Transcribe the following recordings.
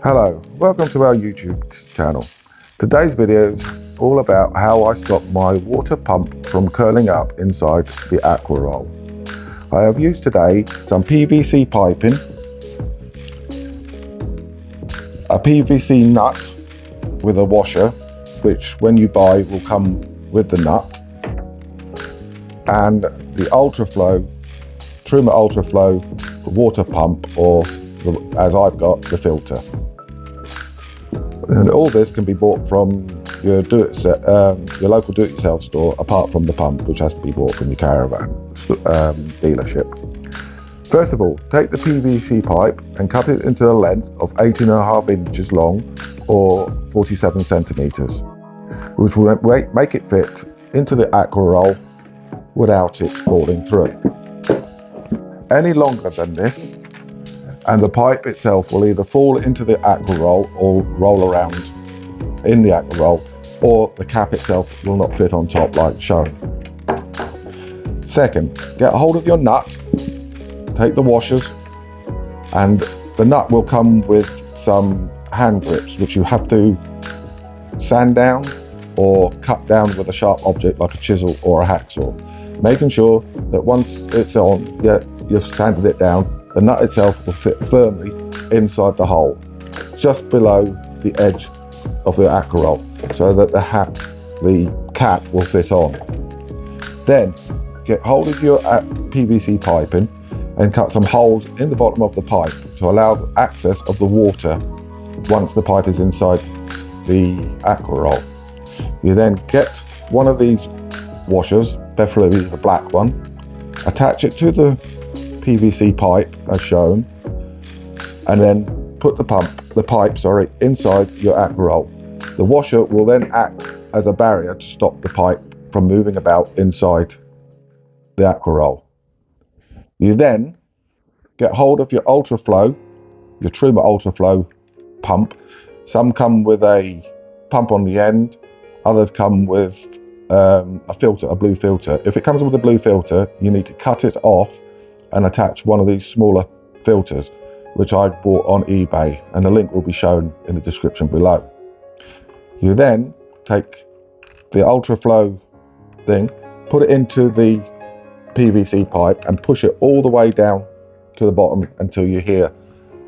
Hello, welcome to our YouTube channel. Today's video is all about how I stop my water pump from curling up inside the Aquaroll. I have used today some PVC piping, a PVC nut with a washer, which when you buy will come with the nut, and the ultraflow, trimmer ultraflow water pump, or as I've got, the filter. And all this can be bought from your local do-it-yourself store, apart from the pump, which has to be bought from your caravan dealership. First of all, take the PVC pipe and cut it into a length of 18.5 inches long, or 47 centimeters, which will make it fit into the Aquaroll without it falling through. Any longer than this, and the pipe itself will either fall into the Aquaroll or roll around in the Aquaroll, or the cap itself will not fit on top like shown. Second, get hold of your nut, take the washers, and the nut will come with some hand grips which you have to sand down or cut down with a sharp object like a chisel or a hacksaw, making sure that once it's on, you've sanded it down, the nut itself will fit firmly inside the hole, just below the edge of the Aquaroll, so that the cap will fit on. Then get hold of your PVC piping and cut some holes in the bottom of the pipe to allow access of the water once the pipe is inside the Aquaroll. You then get one of these washers, preferably the black one, attach it to the PVC pipe as shown, and then put the pipe inside your Aquaroll. The washer will then act as a barrier to stop the pipe from moving about inside the Aquaroll. You then get hold of your ultraflow, your trimmer ultraflow pump. Some come with a pump on the end, others come with a filter, a blue filter. If it comes with a blue filter, you need to cut it off and attach one of these smaller filters, which I bought on eBay, and the link will be shown in the description below. You then take the ultraflow thing, put it into the PVC pipe and push it all the way down to the bottom until you hear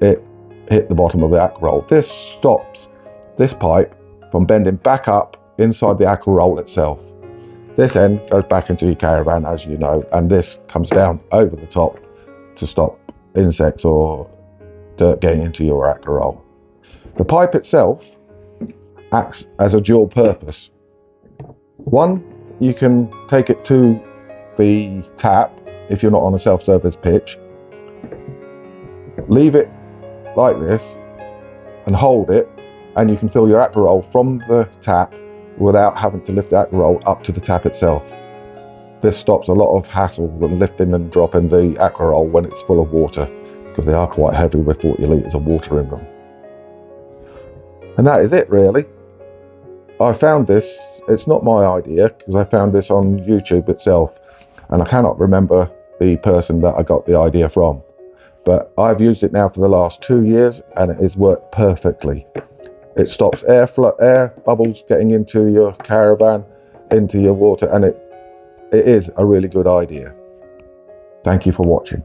it hit the bottom of the Aquaroll. This stops this pipe from bending back up inside the Aquaroll itself. This end goes back into your caravan, as you know, and this comes down over the top to stop insects or dirt getting into your Aquaroll. The pipe itself acts as a dual purpose. One, you can take it to the tap if you're not on a self-service pitch, leave it like this and hold it, and you can fill your Aquaroll from the tap without having to lift the Aquaroll up to the tap itself. This stops a lot of hassle with lifting and dropping the Aquaroll when it's full of water, because they are quite heavy with 40 litres of water in them. And that is it really. I found this, it's not my idea, because I found this on YouTube itself, and I cannot remember the person that I got the idea from. But I've used it now for the last 2 years and it has worked perfectly. It stops air bubbles getting into your caravan, into your water, and it is a really good idea. Thank you for watching.